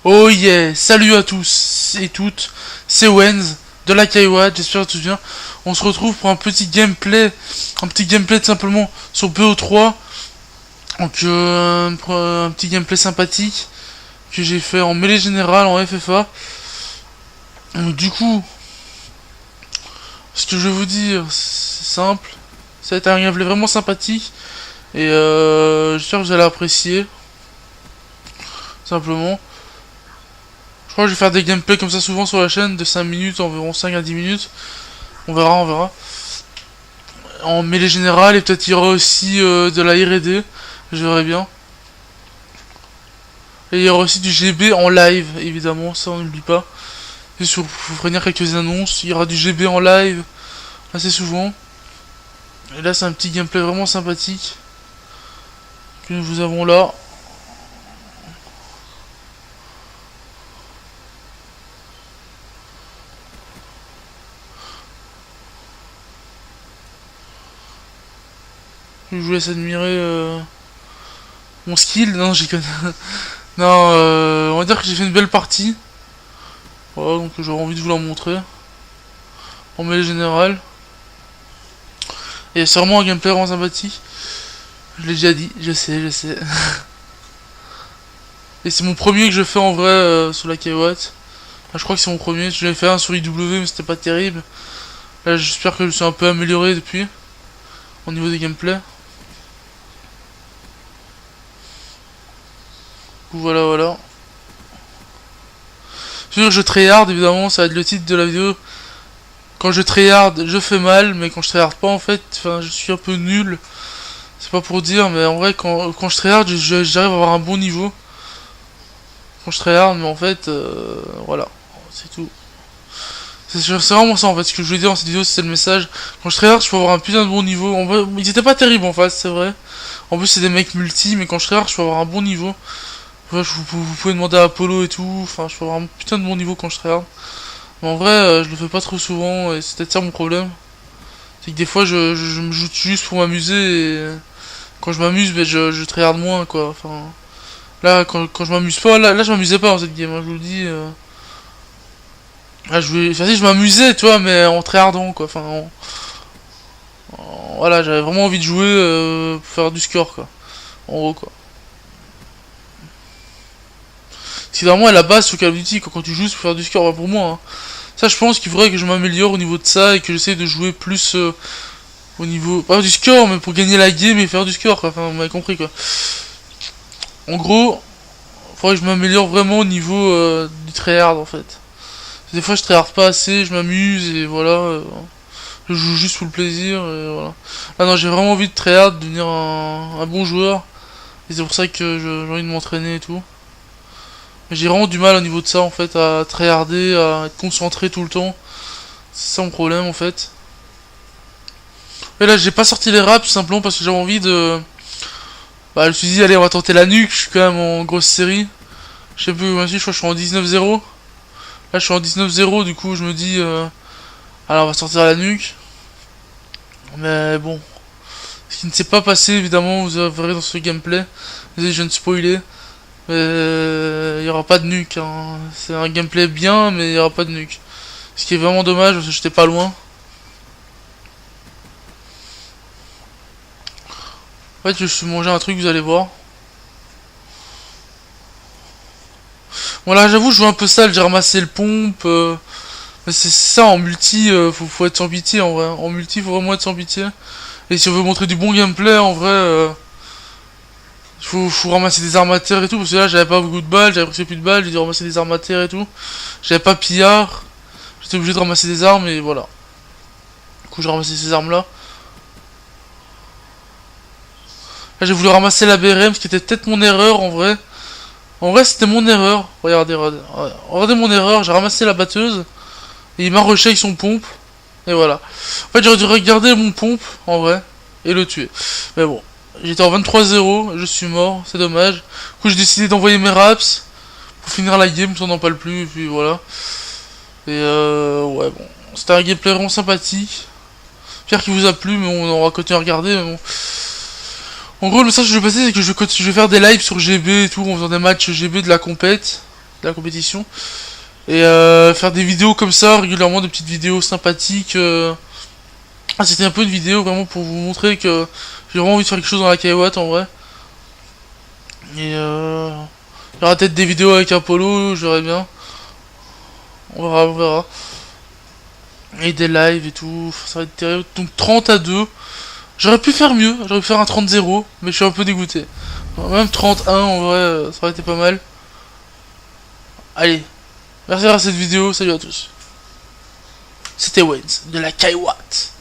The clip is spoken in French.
Oh yeah, salut à tous et toutes, c'est Wenz de la Kaiwa, j'espère que tout bien. On se retrouve pour un petit gameplay tout simplement sur BO3. Donc pour un petit gameplay sympathique que j'ai fait en mêlée générale en FFA. Donc du coup, ce que je vais vous dire, c'est simple. Ça va être un gameplay vraiment sympathique et j'espère que vous allez apprécier. Simplement. Je crois que je vais faire des gameplays comme ça souvent sur la chaîne de 5 minutes, environ 5 à 10 minutes. On verra. En mêlée générale et peut-être il y aura aussi de la R&D, je verrai bien. Et il y aura aussi du GB en live, évidemment, ça on n'oublie pas. Et sur, faut prévenir quelques annonces, il y aura du GB en live assez souvent. Et là c'est un petit gameplay vraiment sympathique que nous avons là. Je vous laisse admirer mon skill. Non, j'y connais. Non, on va dire que j'ai fait une belle partie. Voilà, donc j'aurais envie de vous la montrer. En mêlée générale. Et c'est vraiment un gameplay vraiment sympathique. Je l'ai déjà dit, je sais. Et c'est mon premier que je fais en vrai sur la Kilowatt. Enfin, je crois que c'est mon premier. Je l'ai fait un sur IW, mais c'était pas terrible. Là, j'espère que je suis un peu amélioré depuis. Au niveau des gameplays. Voilà. Sûr, je tryhard, évidemment, ça va être le titre de la vidéo. Quand je tryhard, je fais mal, mais quand je tryhard pas, en fait, enfin, je suis un peu nul. C'est pas pour dire, mais en vrai, quand je tryhard, j'arrive à avoir un bon niveau. Quand je tryhard, mais en fait, voilà, c'est tout. C'est vraiment ça, en fait, ce que je voulais dire dans cette vidéo, c'est le message. Quand je tryhard, je peux avoir un putain de bon niveau. En vrai, ils étaient pas terribles en face, c'est vrai. En plus, c'est des mecs multi, mais quand je tryhard, je peux avoir un bon niveau. Vous pouvez demander à Apollo et tout, enfin je peux avoir un putain de bon niveau quand je tryhard. Mais en vrai je le fais pas trop souvent et c'est peut-être ça mon problème. C'est que des fois je me joue juste pour m'amuser et quand je m'amuse je tryhard moins quoi. Enfin là quand je m'amuse pas, là je m'amusais pas dans cette game, hein, je vous le dis. Là je m'amusais tu vois mais en tryhardant quoi. Enfin voilà j'avais vraiment envie de jouer pour faire du score quoi. En gros quoi. C'est vraiment à la base sur Call of Duty quand tu joues pour faire du score, bah pour moi. Hein. Ça, je pense qu'il faudrait que je m'améliore au niveau de ça et que j'essaie de jouer plus au niveau. Pas du score, mais pour gagner la game et faire du score, quoi. Enfin, vous m'avez compris, quoi. En gros, il faudrait que je m'améliore vraiment au niveau du tryhard, en fait. Des fois, je tryhard pas assez, je m'amuse et voilà. Je joue juste pour le plaisir et voilà. Là, non, j'ai vraiment envie de tryhard, de devenir un bon joueur. Et c'est pour ça que j'ai envie de m'entraîner et tout. J'ai vraiment du mal au niveau de ça en fait, à tryharder, à être concentré tout le temps. C'est ça mon problème en fait. Et là j'ai pas sorti les raps tout simplement parce que j'avais envie de... Bah je me suis dit allez on va tenter la nuque, je suis quand même en grosse série. Je sais plus où je suis, je crois que je suis en 19-0. Là je suis en 19-0 du coup je me dis... Alors on va sortir la nuque. Mais bon. Ce qui ne s'est pas passé évidemment, vous verrez dans ce gameplay. Désolé je viens de spoiler. Mais il n'y aura pas de nuque, hein. C'est un gameplay bien, mais il n'y aura pas de nuque. Ce qui est vraiment dommage parce que j'étais pas loin. En fait, je suis mangé un truc, vous allez voir. Bon, là, j'avoue, je joue un peu sale, j'ai ramassé le pompe. Mais c'est ça, en multi, faut être sans pitié en vrai. En multi, faut vraiment être sans pitié. Et si on veut montrer du bon gameplay, en vrai. Faut ramasser des armateurs et tout, parce que là j'avais pas beaucoup de balles, j'avais presque plus de balles, j'ai dû ramasser des armateurs et tout. J'avais pas pillard, j'étais obligé de ramasser des armes et voilà. Du coup j'ai ramassé ces armes là. Là j'ai voulu ramasser la BRM, ce qui était peut-être mon erreur en vrai. En vrai c'était mon erreur, regardez mon erreur, j'ai ramassé la batteuse. Et il m'a rushé avec son pompe. Et voilà. En fait j'aurais dû regarder mon pompe en vrai, et le tuer. Mais bon. J'étais en 23-0, je suis mort, c'est dommage. Du coup j'ai décidé d'envoyer mes raps pour finir la game, ça n'en parle plus, et puis voilà. Et ouais bon, c'était un gameplay vraiment sympathique. J'espère qu'il vous a plu, mais on aura continué à regarder, mais bon. En gros le message que je vais passer c'est que je vais faire des lives sur GB et tout, en faisant des matchs GB de la compète. de la compétition. Et faire des vidéos comme ça, régulièrement, des petites vidéos sympathiques. Ah, c'était un peu une vidéo vraiment pour vous montrer que j'ai vraiment envie de faire quelque chose dans la Kaiwatt en vrai. Et il y aura peut-être des vidéos avec Apollo, je verrai bien. On verra, on verra. Et des lives et tout, ça va être terrible. Donc 30-2. J'aurais pu faire mieux, j'aurais pu faire un 30-0, mais je suis un peu dégoûté. Même 31 en vrai, ça aurait été pas mal. Allez, merci à cette vidéo, salut à tous. C'était Wayne de la Kaiwatt.